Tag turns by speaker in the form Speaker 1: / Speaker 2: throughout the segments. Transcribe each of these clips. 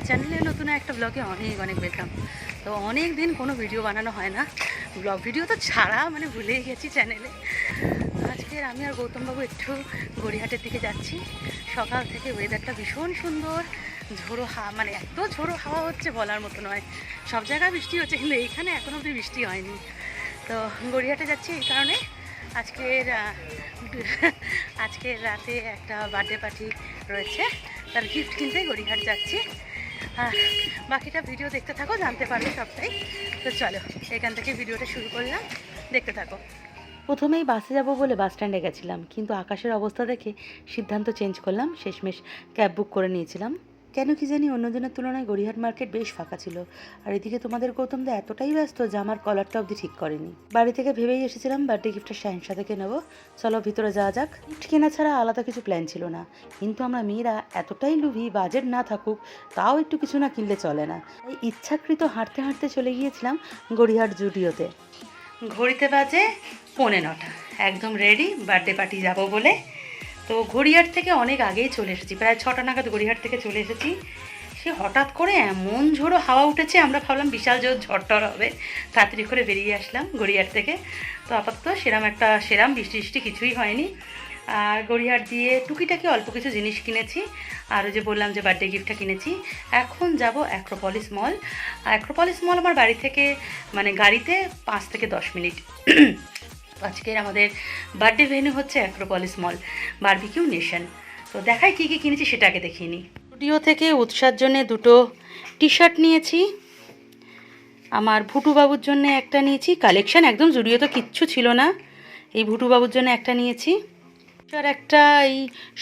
Speaker 1: চ্যানেলে নতুন একটা ব্লগে অনেক অনেক ওয়েলকাম। তো অনেক দিন কোনো ভিডিও বানানো হয় না, ব্লগ ভিডিও তো ছাড়া মানে ভুলেই গেছি চ্যানেলে। আজকের আমি আর গৌতমবাবু একটু গড়িয়াহাটের দিকে যাচ্ছি। সকাল থেকে ওয়েদারটা ভীষণ সুন্দর, ঝোড়ো হাওয়া, মানে এত ঝোড়ো হাওয়া হচ্ছে বলার মতো নয়। সব জায়গায় বৃষ্টি হচ্ছে কিন্তু এইখানে এখনও অবধি বৃষ্টি হয়নি। তো গড়িয়াহাটে যাচ্ছি এই কারণে, আজকের আজকের রাতে একটা বার্থডে পার্টি রয়েছে, তার গিফট কিনতে গড়িয়াহাট যাচ্ছি। বাকিটা ভিডিও দেখতে থাকো, জানতে পারবে সবটাই। তো চলো এখান থেকে ভিডিওটা শুরু করলাম, দেখতে থাকো। প্রথমেই বাসে যাব বলে বাস স্ট্যান্ডে গেছিলাম, কিন্তু আকাশের অবস্থা দেখে সিদ্ধান্ত চেঞ্জ করলাম, শেষমেশ ক্যাব বুক করে নিয়েছিলাম। কেন কি জানি অন্য দিনের তুলনায় গড়িয়াহাট মার্কেট বেশ ফাঁকা ছিল। আর এদিকে তোমাদের গৌতমদা এতটাই ব্যস্ত যে আমার কলারটা অবধি ঠিক করেনি। বাড়ি থেকে ভেবেই এসেছিলাম বার্থডে গিফটটা শাহিনশা থেকে নেবো, চলো ভিতরে যাওয়া যাক। গিফট কেনা ছাড়া আলাদা কিছু প্ল্যান ছিল না, কিন্তু আমরা মেয়েরা এতটাই লুভি, বাজেট না থাকুক তাও একটু কিছু না কিনলে চলে না। এই ইচ্ছাকৃত হাঁটতে হাঁটতে চলে গিয়েছিলাম গড়িয়াহাট জুডিওতে। ঘড়িতে বাজে 9:45, একদম রেডি বার্থডে পার্টি যাবো বলে। তো গড়িয়াহাট থেকে অনেক আগেই চলে এসেছি, প্রায় 6টা নাগাদ গড়িয়াহাট থেকে চলে এসেছি। সে হঠাৎ করে এমন ঝোড়ো হাওয়া উঠেছে, আমরা ভাবলাম বিশাল জোর ঝড়টর হবে, তাড়াতাড়ি করে বেরিয়ে আসলাম গড়িয়াহাট থেকে। তো আপাতত সেরাম বৃষ্টি কিছুই হয়নি। আর গড়িয়াহাট দিয়ে টুকিটাকি অল্প কিছু জিনিস কিনেছি, আর ওই যে বললাম যে বার্থডে গিফটটা কিনেছি। এখন যাব অ্যাক্রোপলিস মল। অ্যাক্রোপলিস মল আমার বাড়ি থেকে মানে গাড়িতে 5 থেকে 10 মিনিট। আজকের আমাদের বার্থডে ভেন্যু হচ্ছে অ্যাক্রোপলিস মল, বারবিকিউ নেশন। তো দেখাই কী কী কিনেছি সেটা আগে দেখিয়ে নিই। স্টুডিও থেকে উৎসার জন্য 2টো টি শার্ট নিয়েছি, আমার ভুটুবাবুর জন্য একটা নিয়েছি, কালেকশন একদম জুডিও তো কিচ্ছু ছিল না, এই ভুটুবাবুর জন্য একটা নিয়েছি। আর একটা এই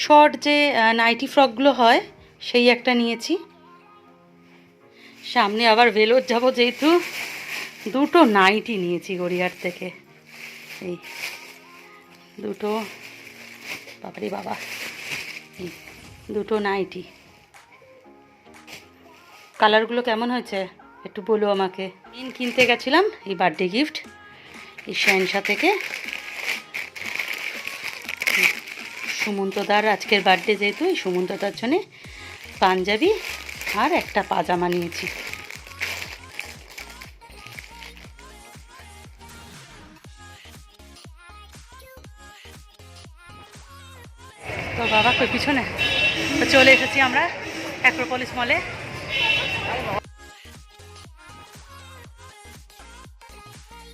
Speaker 1: শর্ট যে নাইটি ফ্রকগুলো হয় সেই একটা নিয়েছি। সামনে আবার ভেলোর যাব যেহেতু, 2টো নাইটি নিয়েছি গড়িয়াহাট থেকে, এই 2টো, বাবারে বাবা, এই 2টো নাইটি। কালারগুলো কেমন হয়েছে একটু বলো আমাকে। কিনতে গেছিলাম এই বার্থডে গিফট এই শাহিনশা থেকে। সুমন্তদার আজকের বার্থডে যেহেতু, এই সুমন্তদার জন্যে পাঞ্জাবি আর একটা পাজামা নিয়েছি। তো বাবা কই পিছনে, তো চলে এসেছি আমরা অ্যাক্রোপলিস মলে।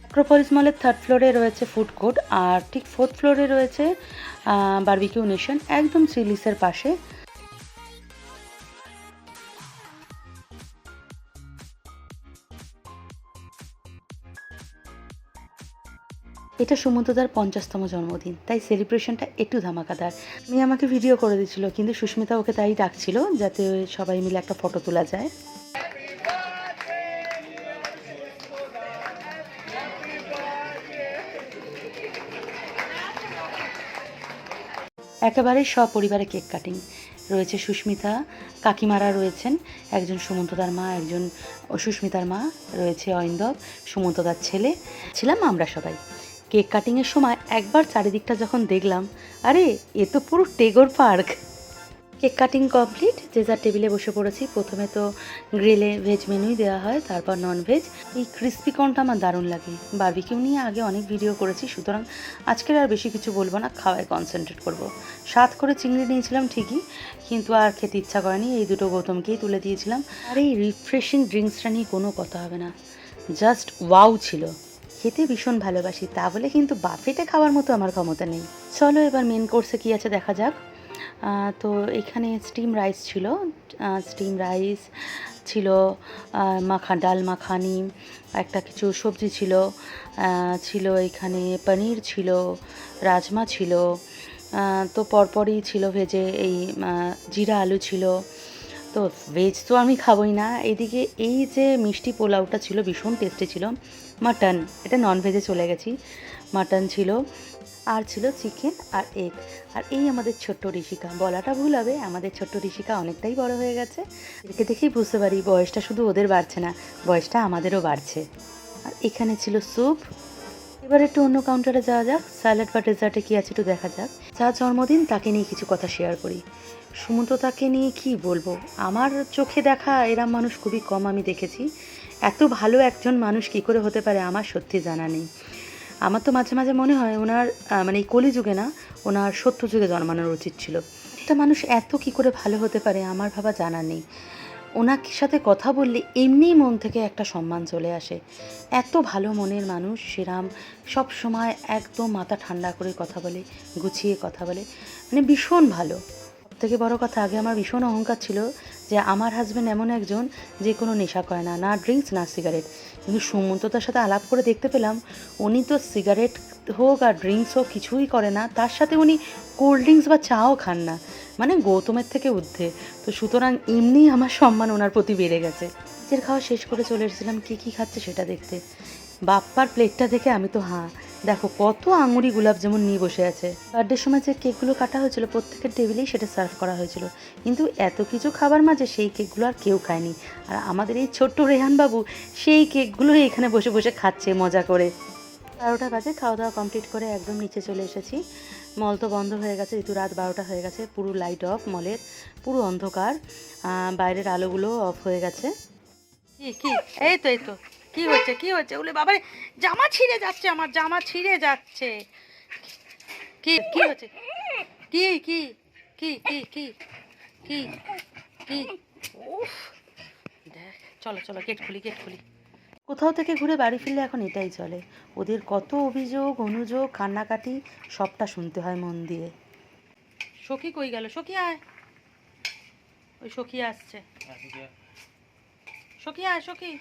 Speaker 1: অ্যাক্রোপলিস মলের 3rd ফ্লোরে রয়েছে ফুড কোর্ট, আর ঠিক 4th ফ্লোরে রয়েছে বারবিকিউ নেশন, একদম চিলিসের পাশে। এটা সুমন্তদার 50তম জন্মদিন, তাই সেলিব্রেশনটা একটু ধামাকাদার। মেয়ে আমাকে ভিডিও করে দিচ্ছিল, কিন্তু সুস্মিতা ওকে তাই ডাকছিল যাতে সবাই মিলে একটা ফটো তোলা যায়। একেবারেই সপরিবারে কেক কাটিং রয়েছে। সুস্মিতা কাকিমারা রয়েছেন, একজন সুমন্তদার মা, একজন সুস্মিতার মা, রয়েছে অইন্দব সুমন্তদার ছেলে, ছিলাম আমরা সবাই। কেক কাটিংয়ের সময় একবার চারিদিকটা যখন দেখলাম, আরে এ তো পুরো Tagore park. Cake cutting complete, যে যার টেবিলে বসে পড়েছি। প্রথমে তো গ্রিলে ভেজ মেনুই দেওয়া হয়, তারপর নন ভেজ। এই ক্রিস্পি কর্নটা আমার দারুণ লাগে। বারবিকিউ নিয়ে আগে অনেক ভিডিও করেছি, সুতরাং আজকের আর বেশি কিছু বলবো না, খাওয়ায় কনসেন্ট্রেট করব। 7 করে চিংড়ি নিয়েছিলাম ঠিকই, কিন্তু আর খেতে ইচ্ছা করেনি, এই 2টো গৌতমকেই তুলে দিয়েছিলাম। আর এই রিফ্রেশিং ড্রিঙ্কসটা নিয়ে কোনো কথা হবে না, জাস্ট ওয়াও ছিল। খেতে ভীষণ ভালোবাসি, তা বলে কিন্তু বাফেটে খাওয়ার মতো আমার ক্ষমতা নেই। চলো এবার মেন কোর্সে কী আছে দেখা যাক। তো এখানে স্টিম রাইস ছিল, ছিল ডাল মাখানি, একটা কিছু সবজি ছিল, ছিল এখানে পনির ছিল, রাজমা ছিল, তো পরপরই ছিল ভেজে এই জিরা আলু ছিল। তো ভেজ তো আমি খাবোই না। এদিকে এই যে মিষ্টি পোলাওটা ছিল ভীষণ টেস্টি ছিল। মাটন, এটা নন ভেজে চলে গেছি, মাটন ছিল, আর ছিল চিকেন আর এগ। আর এই আমাদের ছোট্ট ঋষিকা, বলাটা ভুল হবে, আমাদের ছোট্ট ঋষিকা অনেকটাই বড় হয়ে গেছে। একে দেখেই বুঝতে পারি বয়সটা শুধু ওদের বাড়ছে না, বয়সটা আমাদেরও বাড়ছে। আর এখানে ছিল স্যুপ। এবার একটু অন্য কাউন্টারে যাওয়া যাক, স্যালাড বা ডেজার্টে কী আছে একটু দেখা যাক। যার জন্মদিন তাকে নিয়ে কিছু কথা শেয়ার করি। সুমন্ততাকে নিয়ে কি বলবো, আমার চোখে দেখা এরম মানুষ খুবই কম আমি দেখেছি। এত ভালো একজন মানুষ কী করে হতে পারে আমার সত্যি জানা নেই। আমার তো মাঝে মাঝে মনে হয় ওনার মানে এই কলিযুগে না, ওনার সত্যযুগে জন্মানোর উচিত ছিল। একটা মানুষ এত কী করে ভালো হতে পারে আমার ভাবা জানা নেই। ওনার সাথে কথা বললে এমনিই মন থেকে একটা সম্মান চলে আসে। এত ভালো মনের মানুষ, সেরাম সব সময় একদম মাথা ঠান্ডা করে কথা বলে, গুছিয়ে কথা বলে, মানে ভীষণ ভালো। সবথেকে বড় কথা, আগে আমার ভীষণ অহংকার ছিল যে আমার হাজব্যান্ড এমন একজন যে কোনো নেশা করে না, না ড্রিঙ্কস না সিগারেট। কিন্তু সুমন্ততার সাথে আলাপ করে দেখতে পেলাম উনি তো সিগারেট হোক আর ড্রিঙ্কস হোক কিছুই করে না, তার সাথে উনি কোল্ড ড্রিঙ্কস বা চাও খান না, মানে গৌতমের থেকে ঊর্ধ্বে। তো সুতরাং এমনি আমার সম্মান ওনার প্রতি বেড়ে গেছে। নিজের খাওয়া শেষ করে চলে এসেছিলাম কী কী খাচ্ছে সেটা দেখতে। বাপ্পার প্লেটটা দেখে আমি তো দেখো কত আঙুরি গোলাপ যেমন নিয়ে বসে আছে। বার্থডের সময় যে কেকগুলো কাটা হয়েছিল প্রত্যেকের টেবিলেই সেটা সার্ভ করা হয়েছিল, কিন্তু এত কিছু খাবার মাঝে সেই কেকগুলো আর কেউ খায়নি। আর আমাদের এই ছোট্ট রেহানবাবু সেই কেকগুলোই এখানে বসে বসে খাচ্ছে মজা করে। 12টা বাজে, খাওয়া দাওয়া কমপ্লিট করে একদম নিচে চলে এসেছি। মল তো বন্ধ হয়ে গেছে, যেহেতু রাত 12টা হয়ে গেছে, পুরো লাইট অফ, মলের পুরো অন্ধকার, বাইরের আলোগুলো অফ হয়ে গেছে। কি কি এই তো এই তো কি হচ্ছে কি হচ্ছে, ওলে বাবারে জামা ছিঁড়ে যাচ্ছে, আমার জামা ছিঁড়ে যাচ্ছে। কি কি হচ্ছে, কি কি কি কি কি কি কি উফ, দেখ, চলো চলো গেট খুলি গেট খুলি। কোথাও থেকে ঘুরে বাড়ি ফিরলে এখন এটাই চলে, ওদের কত অভিযোগ অনুযোগ কান্নাকাটি সবটা শুনতে হয় মন দিয়ে। সখী কই গেল, সখী আয়, ওই সখী আসছে, সখী আয় সখী।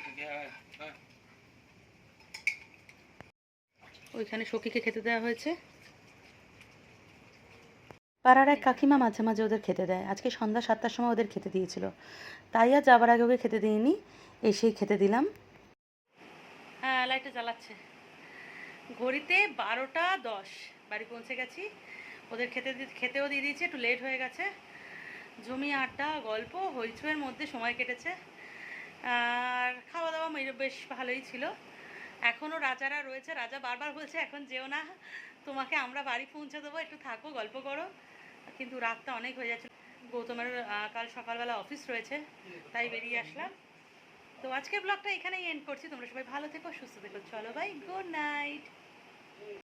Speaker 1: ওইখানে সখীকে খেতে দেওয়া হয়েছে। পাড়ার এক কাকিমা মাঝে মাঝে ওদের খেতে দেয়, আজকে সন্ধ্যা 7টার সময় ওদের খেতে দিয়েছিল, তাই আর যাবার আগে ওকে খেতে দিইনি, এসেই খেতে দিলাম। হ্যাঁ লাইটটা জ্বালাচ্ছে, ঘড়িতে 12টা 10, বাড়ি পৌঁছে গেছি। ওদের খেতেও দিয়ে দিয়েছি, একটু লেট হয়ে গেছে। জমি আড্ডা গল্প হইচইয়ের মধ্যে সময় কেটেছে, আর খাওয়া দাওয়া বেশ ভালোই ছিল। এখনও রাজারা রয়েছে, রাজা বারবার বলছে এখন যেও না, তোমাকে আমরা বাড়ি পৌঁছে দেবো, একটু থাকো গল্প করো, কিন্তু রাতটা অনেক হয়ে যাচ্ছে। গৌতমের কাল সকালবেলা অফিস রয়েছে, তাই বেরিয়ে আসলাম। তো আজকের ব্লগটা এখানেই এন্ড করছি, তোমরা সবাই ভালো থেকো সুস্থ থেকো, চলো বাই, গুড নাইট।